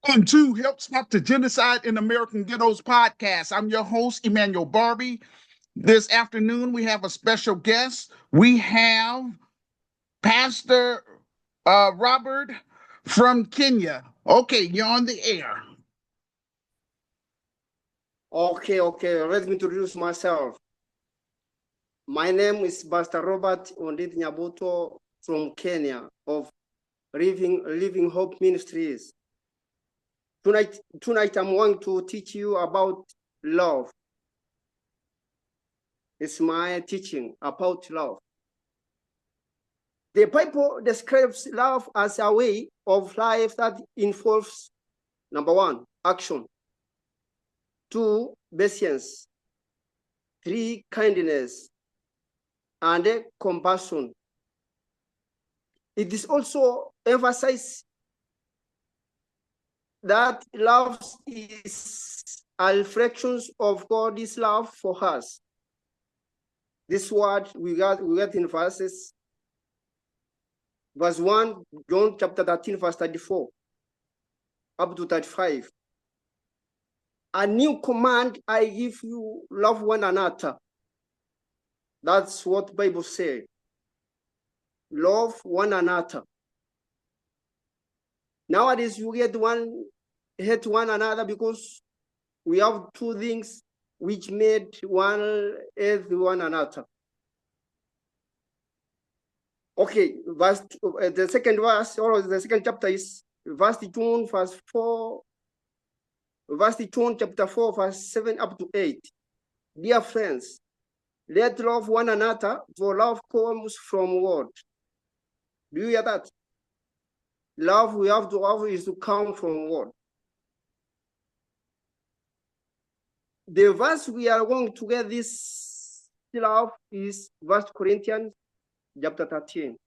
Welcome to Help Stop the Genocide in American Ghettos podcast. I'm your host, Emmanuel Barbee. This afternoon, we have a special guest. We have Pastor Robert from Kenya. Okay, you're on the air. Okay. Let me introduce myself. My name is Pastor Robert Nyabuto from Kenya of Living Hope Ministries. Tonight I'm going to teach you about love. It's my teaching about love. The Bible describes love as a way of life that involves, number one, action, two, patience, three, kindness, and compassion. It is also emphasized that love is a reflection of God's love for us. This word we got in verse 1, John chapter 13, verse 34, up to 35. A new command I give you, love one another. That's what the Bible says. Love one another. Nowadays, you hate one another because we have two things which made one hate one another. Okay, the second verse, or the second chapter is verse 2, verse 4, verse 2, chapter 4, verse 7 up to 8. Dear friends, let love one another, for love comes from God. Do you hear that? Love we have to have is to come from God. The verse we are going to get this love is 1 Corinthians chapter 13.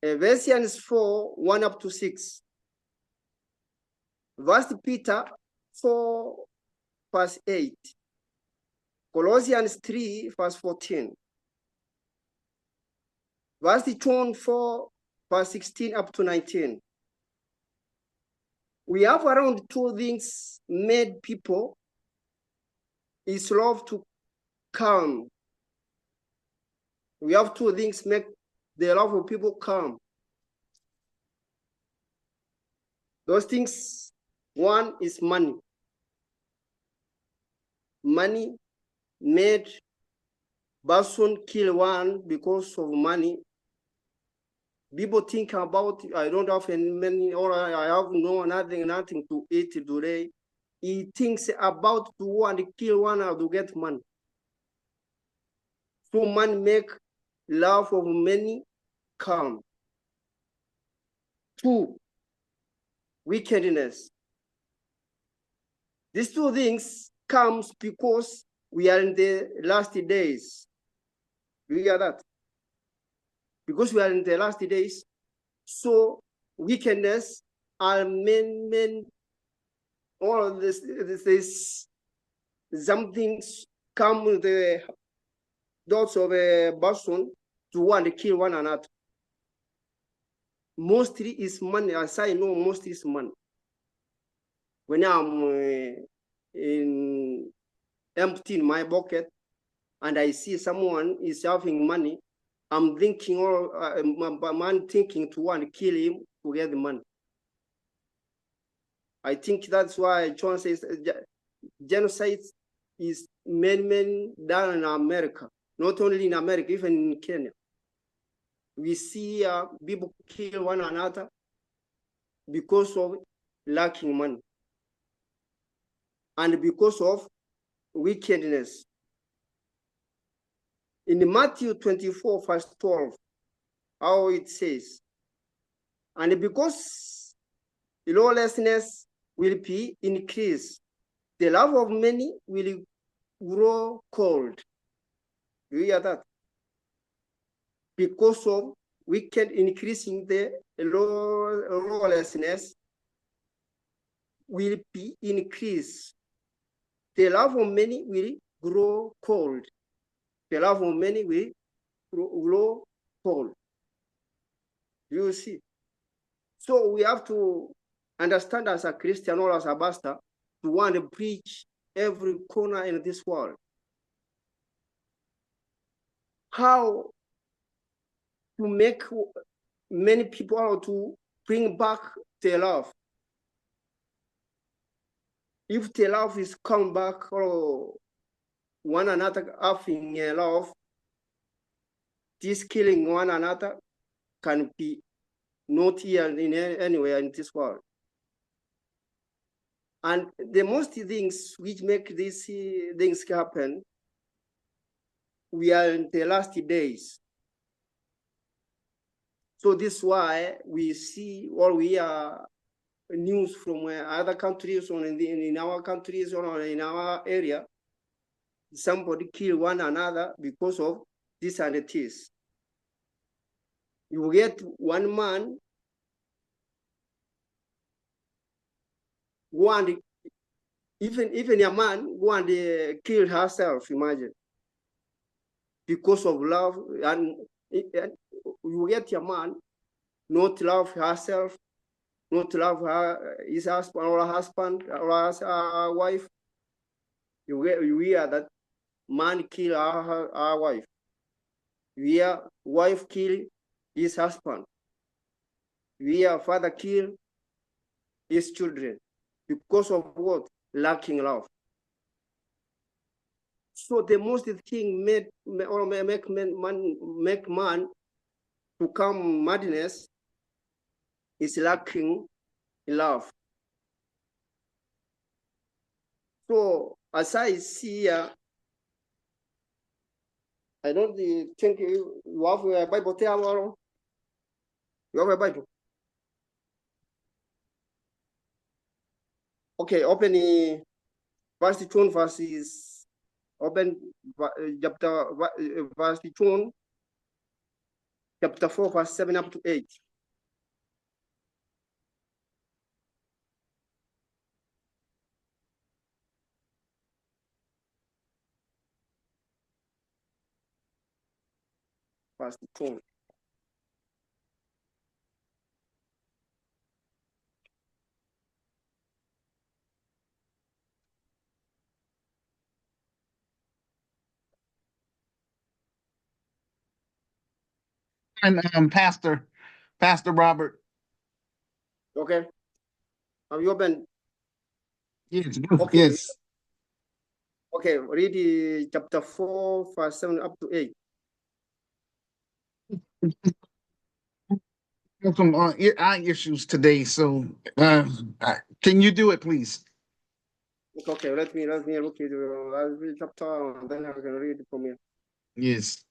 Ephesians 4, 1 up to 6. 1 Peter 4, verse 8. Colossians 3, verse 14. 1 John 4, verse 16 up to 19. We have around two things made people is love to come. We have two things make the love of people come. Those things, one is money. Money made person kill one because of money. People think about, I don't have any money, or I have nothing to eat today. He thinks about to want to kill one or to get money. So money make love of many come. Two, wickedness. These two things comes because we are in the last days. Do you hear that? Because we are in the last days, so wickedness are men, all of this some things come with the thoughts of a person to want to kill one another. Mostly is money, as I know, mostly is money. When I'm emptying my bucket and I see someone is having money, I'm thinking, man thinking to want to kill him to get the money. I think that's why John says genocide is men done in America, not only in America, even in Kenya. We see people kill one another because of lacking money and because of wickedness. In Matthew 24, verse 12, how it says, and because lawlessness will be increased, the love of many will grow cold. Do you hear that? Because of wicked increasing the lawlessness will be increased. The love of many will grow cold. The love of many will grow cold. You see. So we have to understand as a Christian or as a pastor to want to preach every corner in this world. How to make many people how to bring back their love. If the love is come back or one another having a love, this killing one another can be not here in anywhere in this world. And the most things which make these things happen, we are in the last days. So this is why we see or we are news from other countries or in our countries or in our area. Somebody kill one another because of this and this. You get one man go and even a man go and kill herself, imagine, because of love. And you get a man not love herself, not love his husband or her husband or her wife. You hear that man kill her wife. You hear wife kill his husband. You hear father kill his children because of what? Lacking love. So the most thing make man to come madness is lacking love. So as I see, I don't think you have a Bible there. You have a Bible. Okay, open the verse 2 verses. Open chapter verse 2, chapter 4, verse 7 up to 8. Verse 2. And Pastor Robert. Okay. Have you opened? Yes, Okay. yes. Okay, read chapter 4, verse 7 up to 8. Got some eye issues today, so can you do it, please? Okay, let me look at I'll read chapter and then I can read it from here. Yes.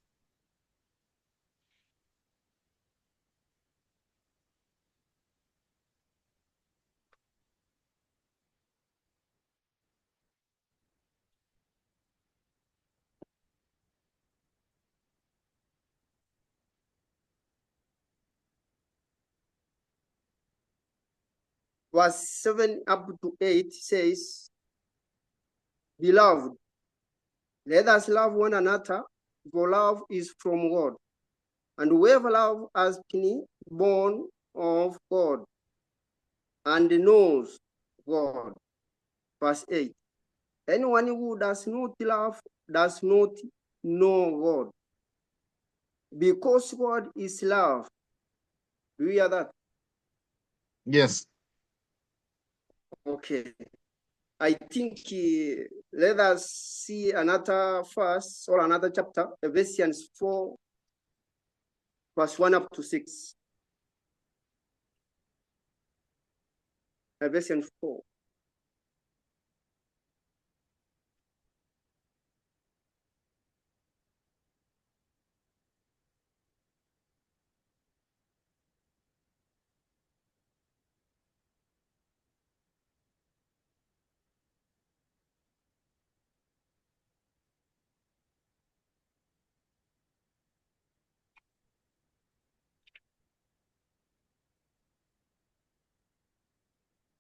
Verse 7 up to 8 says, Beloved, let us love one another, for love is from God. And whoever love has been born of God and knows God. Verse 8. Anyone who does not love does not know God, because God is love. Do you hear that? Yes. Okay. I think let us see another verse or another chapter, Ephesians 4, verse 1 up to 6. Ephesians 4.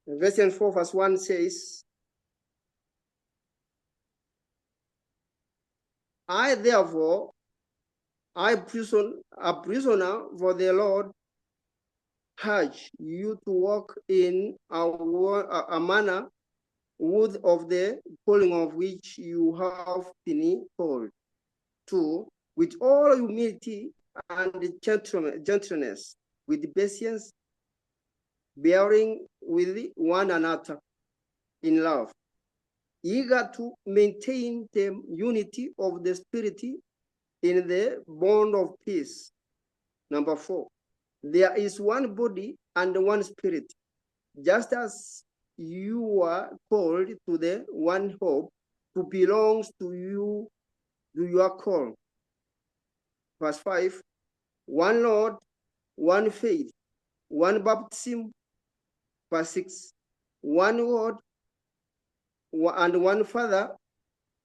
Ephesians 4, verse 1 says, I therefore, a prisoner for the Lord, urge you to walk in a manner worthy of the calling of which you have been called to, with all humility and gentleness, with patience, bearing with one another in love, eager to maintain the unity of the Spirit in the bond of peace. Number 4, there is one body and one Spirit, just as you are called to the one hope who belongs to you, to your call. Verse 5, one Lord, one faith, one baptism. Verse 6, one Lord and one Father,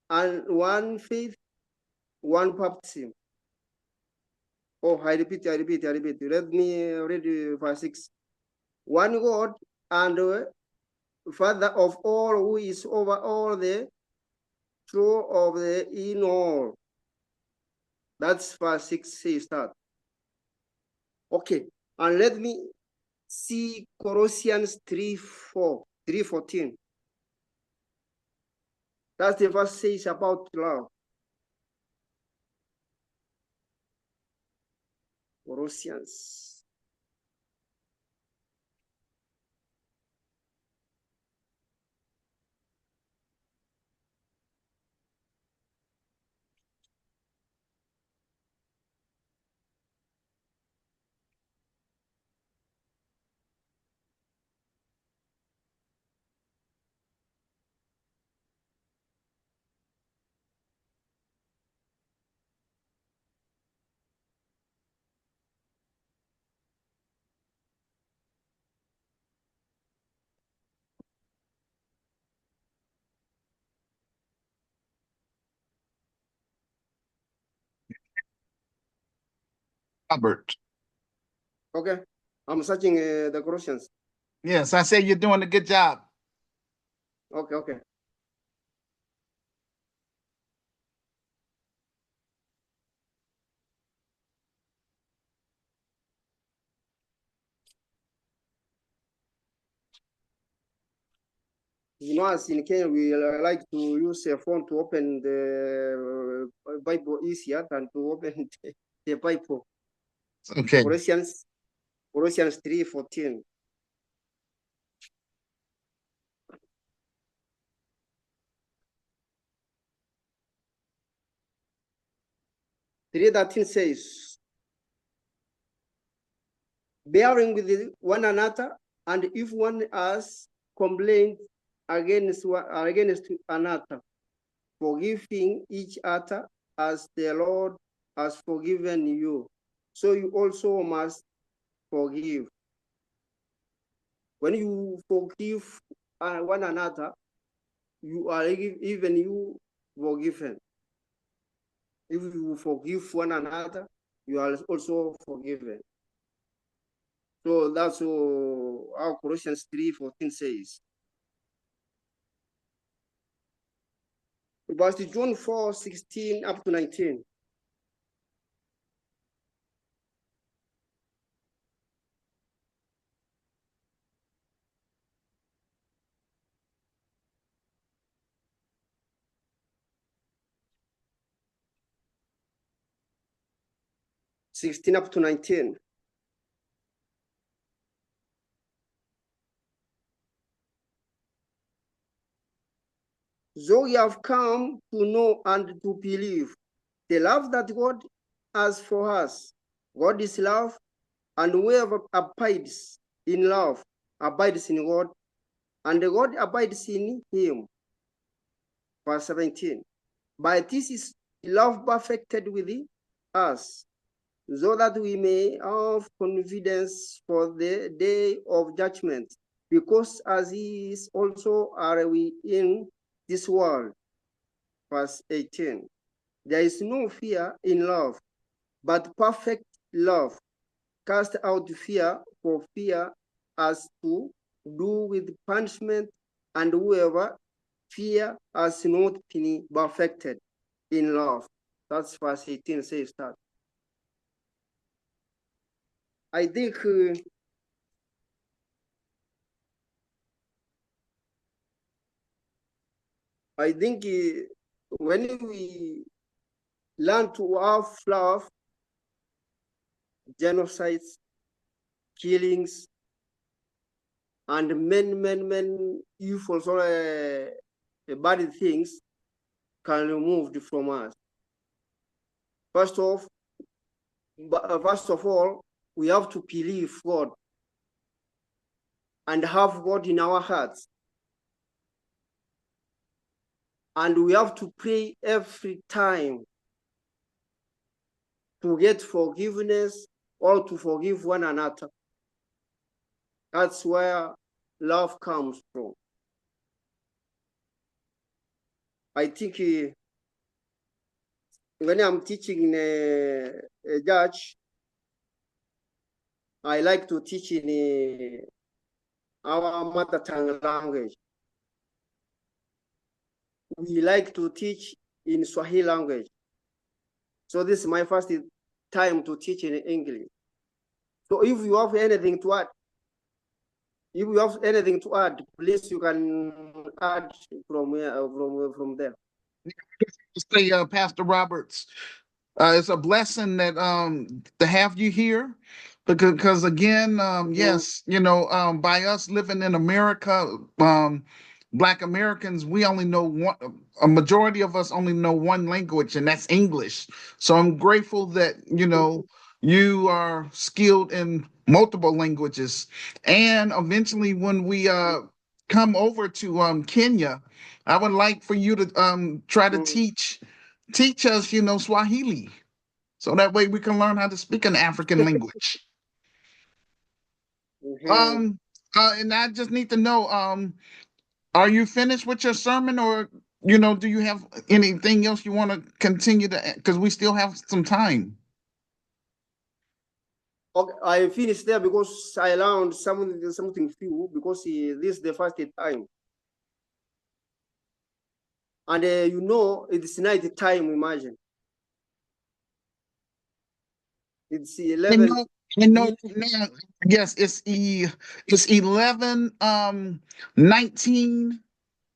and one faith, one baptism. Oh, I repeat. Let me read verse 6. One God and Father of all, who is over all the true of the in all. That's verse 6 says that. Okay, and let me see Colossians 3:14. That's the verse says about love. Colossians. Robert. Okay, I'm searching the Colossians. Yes, I say you're doing a good job. Okay. You know, as in Kenya, we like to use a phone to open the Bible easier than to open the Bible. Okay. Colossians 3:14. 3:13 says, bearing with one another, and if one has complained against another, forgiving each other as the Lord has forgiven you, so you also must forgive. When you forgive one another, you are even you forgiven. If you forgive one another, you are also forgiven. So that's how Colossians 3:14 says. But John 4:16 up to 19. '16 up to 19. So we have come to know and to believe the love that God has for us. God is love, and whoever abides in love abides in God, and God abides in him. Verse 17. But this is love perfected within us, so that we may have confidence for the day of judgment, because as he is also are we in this world. Verse 18. There is no fear in love, but perfect love cast out fear, for fear has to do with punishment, and whoever fear has not been perfected in love. That's verse 18 says that. I think I think when we learn to have love, genocides, killings, and many evil bad things can be removed from us. First of all, we have to believe God and have God in our hearts. And we have to pray every time to get forgiveness or to forgive one another. That's where love comes from. I think when I'm teaching in a church, I like to teach in our mother tongue language. We like to teach in Swahili language. So this is my first time to teach in English. So if you have anything to add, please you can add from there. Say, Pastor Roberts, it's a blessing that to have you here, because again, yes, by us living in America, Black Americans, we only know one. A majority of us only know one language, and that's English. So I'm grateful that you are skilled in multiple languages, and eventually when we come over to Kenya, I would like for you to try to teach us, Swahili, so that way we can learn how to speak an African language. Um, and I just need to know, are you finished with your sermon, or do you have anything else you want to continue to? Because we still have some time. Okay, I finished there because I learned something few because this is the first time. And it's night time, imagine. It's 11. I know now. Yes, it's 11 19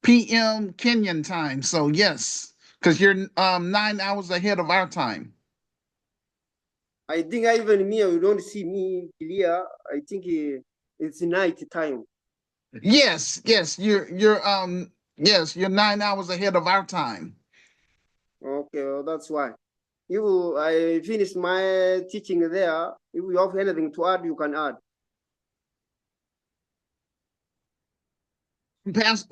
p.m. Kenyan time. So yes, because you're 9 hours ahead of our time. I think even me, you don't see me clear. I think it's night time. Yes, you're 9 hours ahead of our time. Okay, well, that's why. If I finished my teaching there, if you have anything to add, you can add.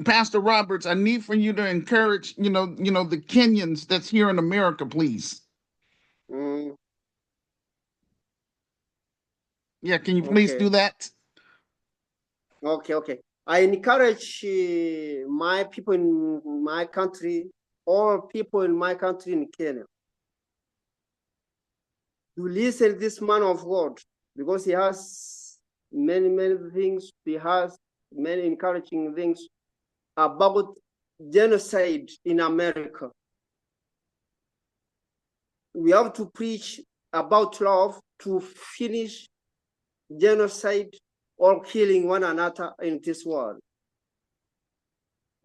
Pastor Roberts, I need for you to encourage, the Kenyans that's here in America, please. Mm, Yeah, can you please okay. do that? Okay. I encourage my people in my country, all people in my country in Kenya, to listen to this man of God because he has many things. He has many encouraging things about genocide in America. We have to preach about love to finish genocide or killing one another in this world.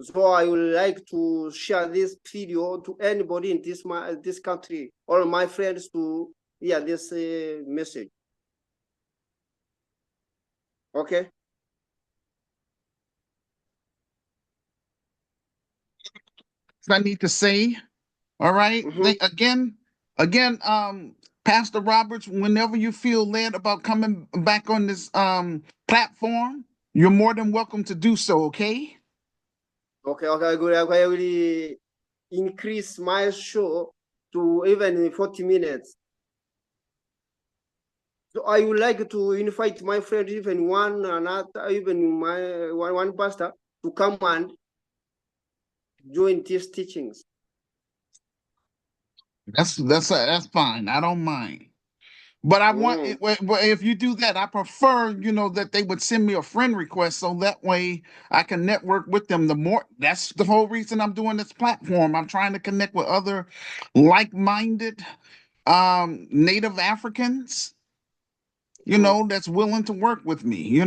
So I would like to share this video to anybody in this country, all my friends to hear this message. Okay. I need to say, all right. Again, Pastor Roberts, whenever you feel led about coming back on this platform, you're more than welcome to do so. Okay. Okay. I will increase my show to even 40 minutes. So I would like to invite my friend, even one pastor, to come and join these teachings. That's fine. I don't mind. But I want, if you do that, I prefer, that they would send me a friend request so that way I can network with them. That's the whole reason I'm doing this platform. I'm trying to connect with other like-minded Native Africans, that's willing to work with me,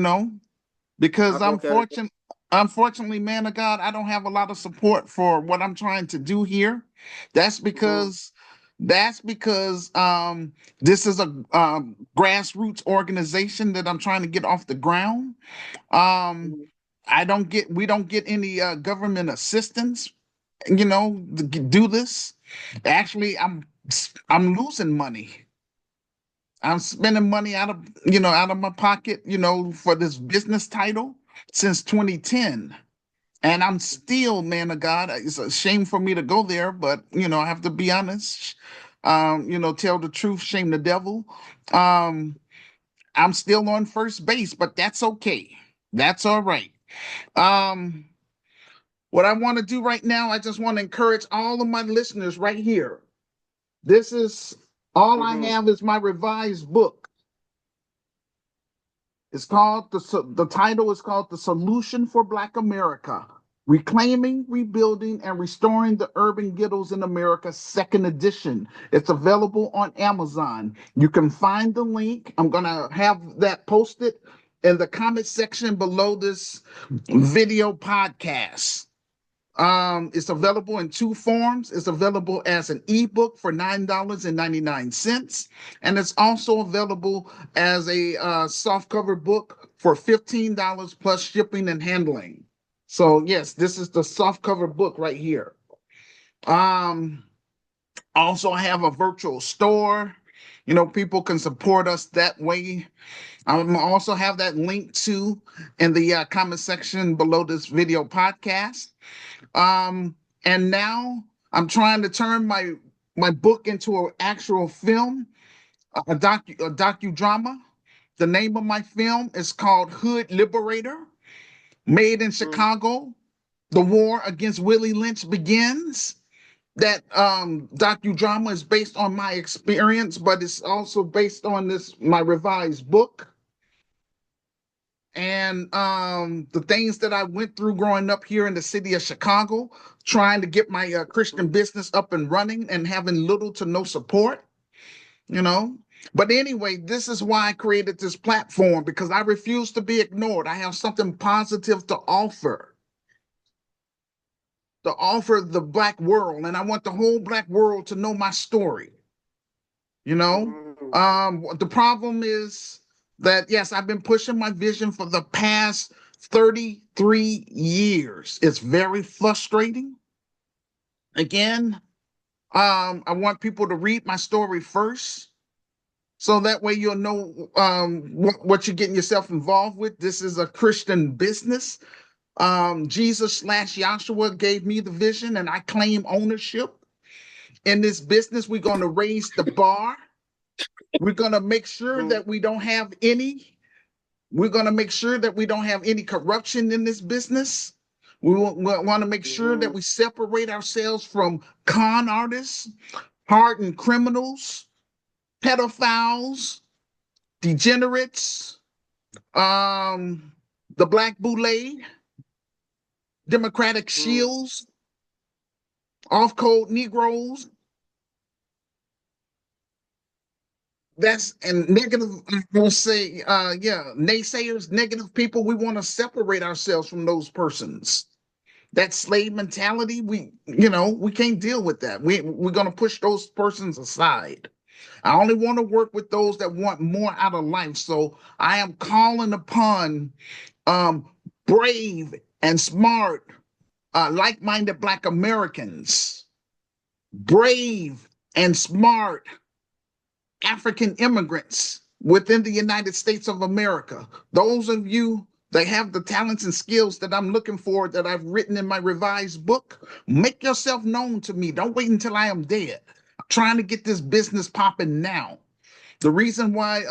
because I'm Okay. fortunate. Unfortunately, man of God, I don't have a lot of support for what I'm trying to do here. That's Mhm, because this is a grassroots organization that I'm trying to get off the ground. Um, mhm, we don't get any government assistance, you know, to do this. Actually, I'm losing money. I'm spending money out of my pocket, for this business title since 2010. And I'm still, man of God. It's a shame for me to go there, but I have to be honest. Tell the truth, shame the devil. Um, I'm still on first base, but that's okay. That's all right. Um, what I want to do right now, I just want to encourage all of my listeners right here. This is all I mhm, have is my revised book. It's called the title is called The Solution for Black America: Reclaiming, Rebuilding, and Restoring the Urban Ghettos in America, second edition. It's available on Amazon. You can find the link. I'm gonna have that posted in the comment section below this video podcast. It's available in two forms. It's available as an ebook for $9.99, and it's also available as a softcover book for $15 plus shipping and handling. So yes, this is the softcover book right here. Um, Also, I have a virtual store. People can support us that way. I'm also have that link too in the comment section below this video podcast. Um, and now I'm trying to turn my book into an actual film, a docudrama. The name of my film is called Hood Liberator, made in mhm, Chicago. The war against Willie Lynch begins. That docudrama is based on my experience, but it's also based on this my revised book and the things that I went through growing up here in the city of Chicago, trying to get my Christian business up and running and having little to no support, you know. But anyway, this is why I created this platform, because I refuse to be ignored. I have something positive to offer the Black world, and I want the whole Black world to know my story. You know, mhm, the problem is that yes, I've been pushing my vision for the past 33 years. It's very frustrating. Again, I want people to read my story first, so that way you'll know what you're getting yourself involved with. This is a Christian business. Jesus slash Yahshua gave me the vision, and I claim ownership in this business. We're going to raise the bar. We're going to make sure mhm, that we don't have any. We're going to make sure that we don't have any corruption in this business. We want to make sure that mhm, we separate ourselves from con artists, hardened criminals, pedophiles, degenerates, um, the Black Boule, Democratic mhm, Shields, off-code Negroes. That's and negative. I will say, naysayers, negative people. We want to separate ourselves from those persons. That slave mentality, we can't deal with that. We're gonna push those persons aside. I only want to work with those that want more out of life. So I am calling upon um brave and smart, like-minded Black Americans, brave and smart African immigrants within the United States of America. Those of you that have the talents and skills that I'm looking for, that I've written in my revised book, make yourself known to me. Don't wait until I am dead. I'm trying to get this business popping now. The reason why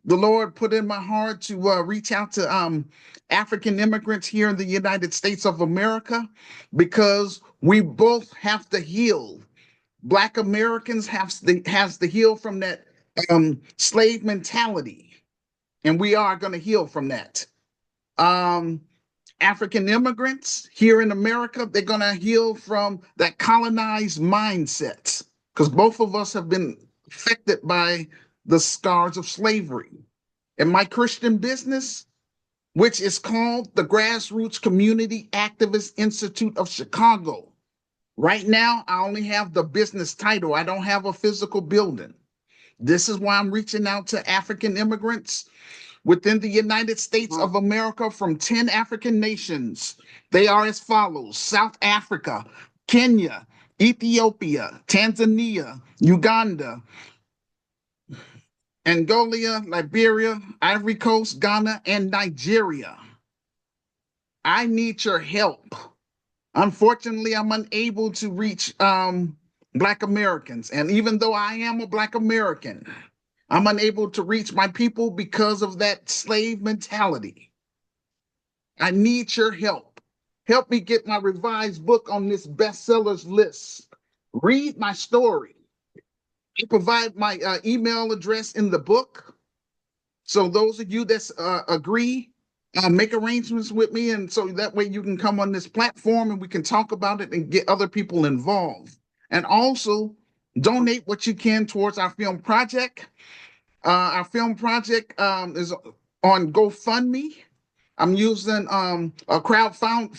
the Lord put in my heart to reach out to African immigrants here in the United States of America, because we both have to heal. Black Americans has to heal from that slave mentality, and we are going to heal from that. Um, African immigrants here in America, they're going to heal from that colonized mindset, because both of us have been affected by the scars of slavery. In my Christian business, which is called the Grassroots Community Activist Institute of Chicago. Right now, I only have the business title. I don't have a physical building. This is why I'm reaching out to African immigrants within the United States of America from 10 African nations. They are as follows: South Africa, Kenya, Ethiopia, Tanzania, Uganda, Angola, Liberia, Ivory Coast, Ghana, and Nigeria. I need your help. Unfortunately, I'm unable to reach Black Americans. And even though I am a Black American, I'm unable to reach my people because of that slave mentality. I need your help. Help me get my revised book on this bestsellers list. Read my story. I provide my email address in the book. So those of you that agree, make arrangements with me, and so that way you can come on this platform and we can talk about it and get other people involved. And also donate what you can towards our film project. Our film project is on GoFundMe. I'm using a crowdfunding,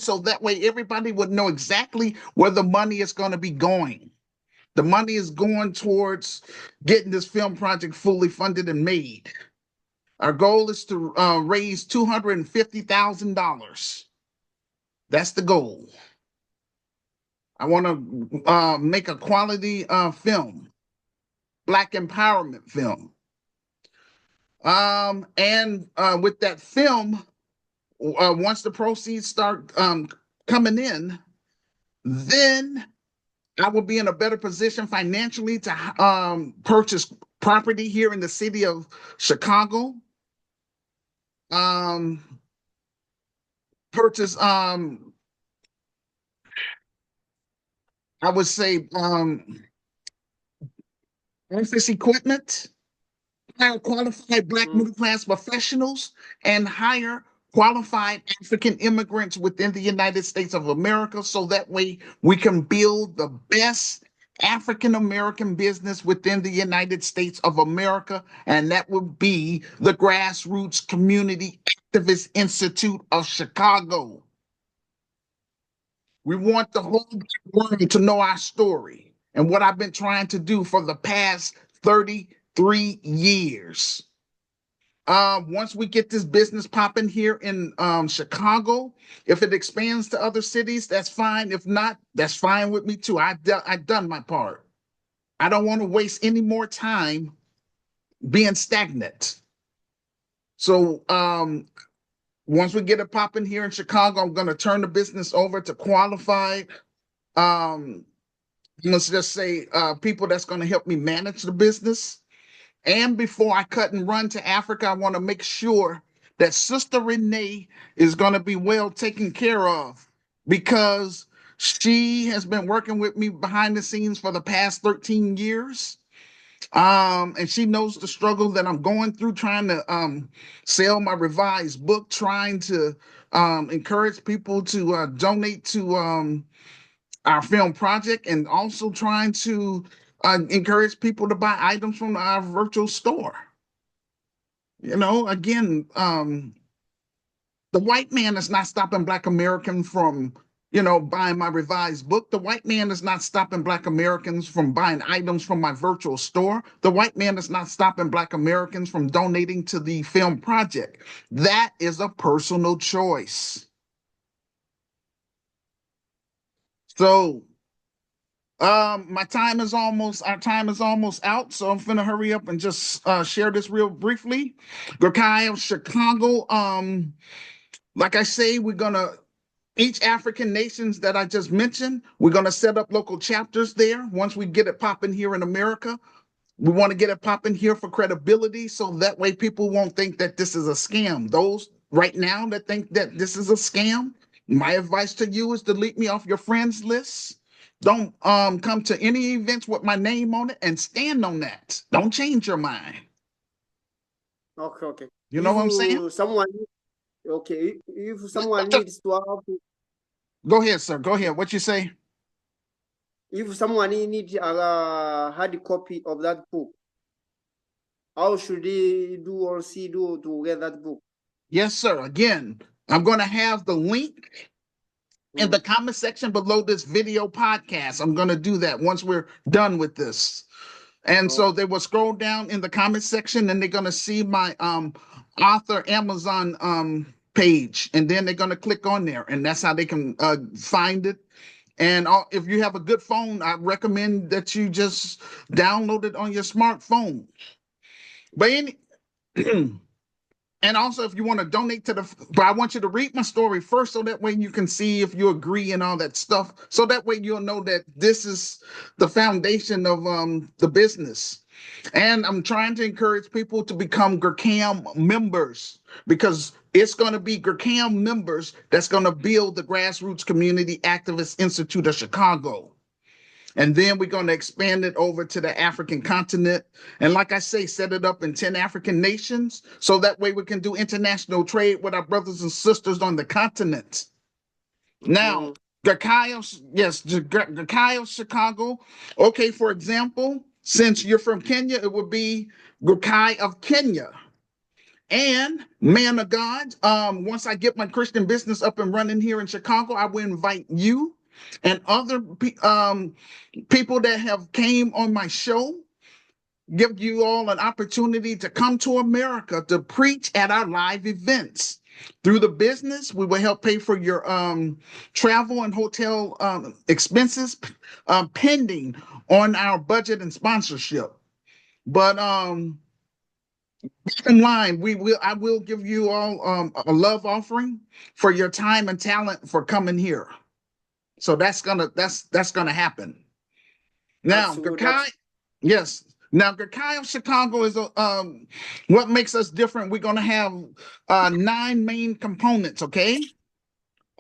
so that way everybody would know exactly where the money is going to be going. The money is going towards getting this film project fully funded and made. Our goal is to raise $250,000. That's the goal. I want to make a quality film, Black empowerment film. And with that film, once the proceeds start coming in, then I will be in a better position financially to purchase property here in the city of Chicago. Purchase I would say office equipment, hire qualified Black middle class professionals, and hire qualified African immigrants within the United States of America, so that way we can build the best African American business within the United States of America, and that would be the Grassroots Community Activist Institute of Chicago. We want the whole world to know our story and what I've been trying to do for the past 33 years. Once we get this business popping here in Chicago, if it expands to other cities, that's fine. If not, that's fine with me too. I've done my part. I don't want to waste any more time being stagnant. So once we get it popping here in Chicago, I'm going to turn the business over to qualified, let's just say people that's going to help me manage the business. And before I cut and run to Africa, I want to make sure that Sister Renee is going to be well taken care of, because she has been working with me behind the scenes for the past 13 years. And she knows the struggle that I'm going through trying to sell my revised book, trying to encourage people to donate to our film project, and also trying to encourage people to buy items from our virtual store. You know, again, the white man is not stopping Black Americans from, buying my revised book. The white man is not stopping Black Americans from buying items from my virtual store. The white man is not stopping Black Americans from donating to the film project. That is a personal choice. So our time is almost out, so I'm gonna hurry up and just share this real briefly. Gurkai of Chicago, like I say, we're gonna, each African nations that I just mentioned, we're gonna set up local chapters there. Once we get it popping here in America, we want to get it popping here for credibility, so that way people won't think that this is a scam. Those right now that think that this is a scam, my advice to you is delete me off your friends list. Don't come to any events with my name on it, and stand on that. Don't change your mind. Okay. You know what I'm saying? If someone needs to have, go ahead, sir. Go ahead. What you say? If someone needs a hard copy of that book, How should he do or she do to get that book? Yes, sir. Again, I'm going to have the link in the comment section below this video podcast. I'm going to do that once we're done with this. And so they will scroll down in the comment section and they're going to see my author Amazon page. And then they're going to click on there. And that's how they can find it. And if you have a good phone, I recommend that you just download it on your smartphone. But and also, if you want to donate to but I want you to read my story first, so that way you can see if you agree and all that stuff. So that way you'll know that this is the foundation of the business. And I'm trying to encourage people to become GRCAM members, because it's going to be GRCAM members that's going to build the Grassroots Community Activist Institute of Chicago. And then we're going to expand it over to the African continent. And like I say, set it up in 10 African nations. So that way we can do international trade with our brothers and sisters on the continent. Now, GRCAI, yes, GRCAI Chicago. Okay, for example, since you're from Kenya, it would be GRCAI of Kenya. And man of God, once I get my Christian business up and running here in Chicago, I will invite you and other people that have came on my show, give you all an opportunity to come to America to preach at our live events. Through the business, we will help pay for your travel and hotel expenses, pending on our budget and sponsorship. But bottom line, I will give you all a love offering for your time and talent for coming here. So that's gonna happen. Now, GRCAI, yes. Now, GRCAI of Chicago is what makes us different. We're gonna have 9 main components, okay?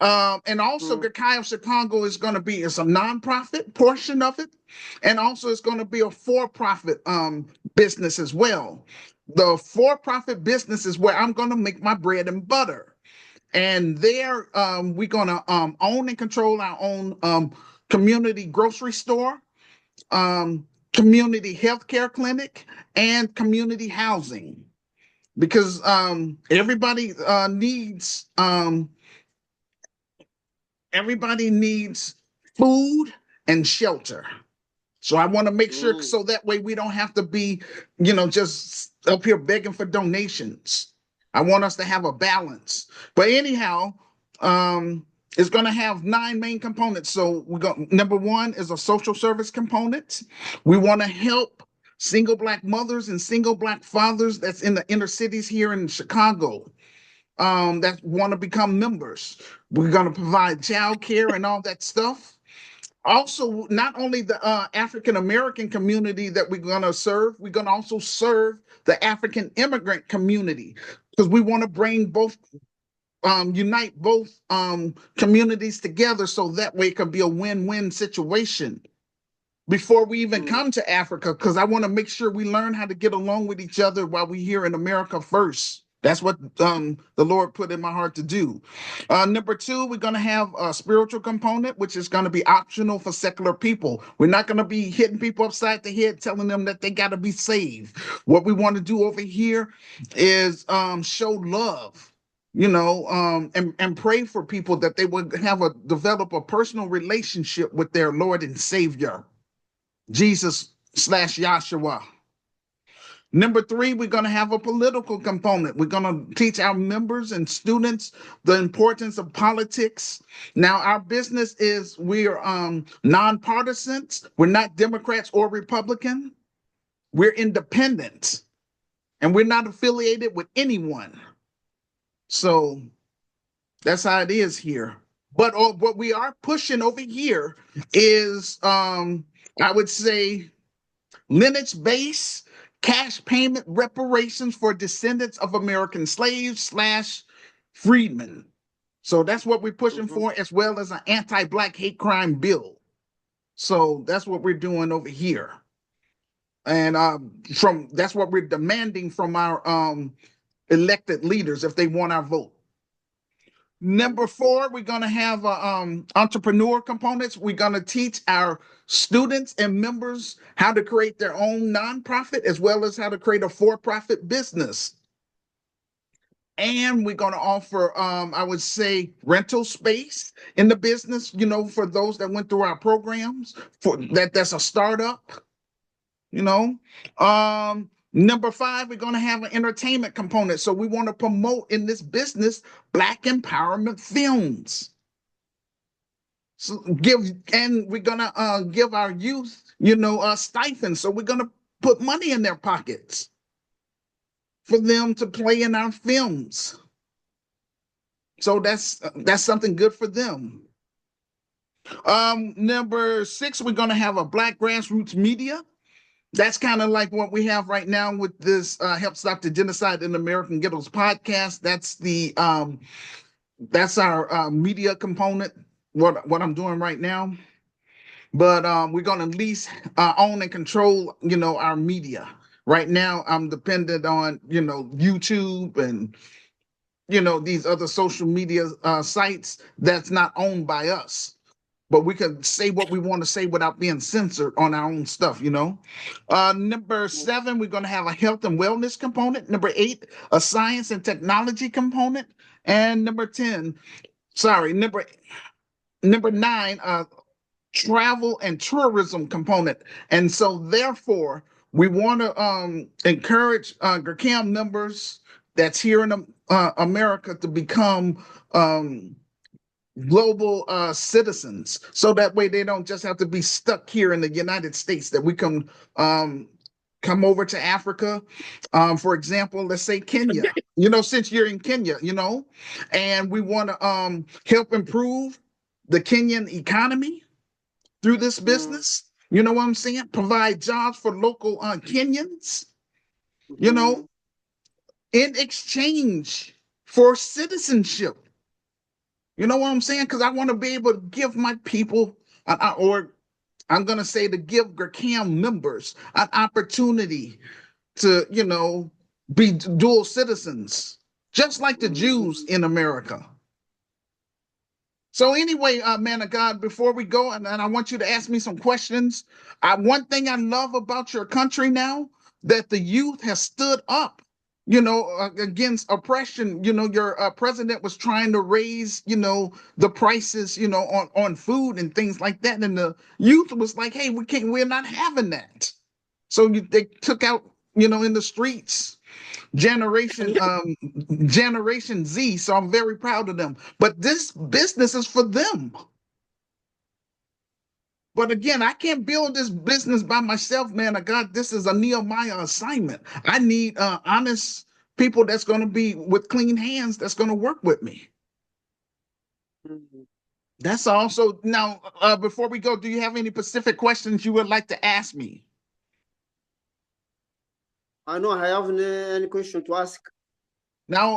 And also GRCAI of Chicago is gonna be, it's a nonprofit portion of it, and also it's gonna be a for-profit business as well. The for-profit business is where I'm gonna make my bread and butter. And there, we're gonna own and control our own community grocery store, community healthcare clinic, and community housing, because everybody needs food and shelter. So I want to make sure, so that way we don't have to be, just up here begging for donations. I want us to have a balance. But anyhow, it's going to have 9 main components. So number 1 is a social service component. We want to help single Black mothers and single Black fathers that's in the inner cities here in Chicago, that want to become members. We're going to provide child care and all that stuff. Also, not only the African American community that we're going to serve, we're going to also serve the African immigrant community, because we want to bring both, unite both communities together, so that way it can be a win-win situation before we even come to Africa, because I want to make sure we learn how to get along with each other while we're here in America first. That's what the Lord put in my heart to do. Number 2, we're going to have a spiritual component, which is going to be optional for secular people. We're not going to be hitting people upside the head, telling them that they got to be saved. What we want to do over here is show love, and pray for people that they would develop a personal relationship with their Lord and Savior, Jesus/Yahshua. Number 3, we're going to have a political component. We're going to teach our members and students the importance of politics. Now, our business is, we're nonpartisans. We're not Democrats or Republican. We're independent, and we're not affiliated with anyone. So that's how it is here. But what we are pushing over here is, I would say, lineage-based cash payment reparations for descendants of American slaves / freedmen. So that's what we're pushing for, as well as an anti-Black hate crime bill. So that's what we're doing over here. And that's what we're demanding from our elected leaders if they want our vote. Number 4, we're going to have entrepreneur components. We're going to teach our students and members how to create their own nonprofit as well as how to create a for-profit business. And we're going to offer, I would say, rental space in the business, for those that went through our programs, that's a startup, you know. Number 5, we're going to have an entertainment component. So we want to promote in this business Black empowerment films. So we're going to give our youth, stipends. So we're going to put money in their pockets for them to play in our films. So that's something good for them. Number 6, we're going to have a Black grassroots media. That's kind of like what we have right now with this Help Stop the Genocide in American Ghettos podcast. That's our media component, what I'm doing right now. But we're going to at least own and control, our media. Right now, I'm dependent on, YouTube and, these other social media sites that's not owned by us. But we can say what we want to say without being censored on our own stuff, Number 7, we're going to have a health and wellness component. Number 8, a science and technology component. And number 9, travel and tourism component. And so therefore, we want to encourage GRCAM members that's here in America to become global citizens, so that way they don't just have to be stuck here in the United States, that we can come over to Africa, for example, let's say Kenya, since you're in Kenya, and we want to help improve the Kenyan economy through this business. You know what I'm saying? Provide jobs for local Kenyans, in exchange for citizenship. You know what I'm saying? Because I want to be able to give my people, or I'm going to say to give GRCAM members an opportunity to, be dual citizens, just like the Jews in America. So anyway, man of God, before we go, and I want you to ask me some questions. One thing I love about your country now, that the youth has stood up, against oppression. Your president was trying to raise, the prices, on food and things like that. And the youth was like, hey, we're not having that. So they took out, in the streets, Generation Z. So I'm very proud of them. But this business is for them. But again, I can't build this business by myself, man of God. This is a Nehemiah assignment. I need honest people that's going to be with clean hands, that's going to work with me. That's also now. Before we go, do you have any specific questions you would like to ask me? I know I have any question to ask. Now,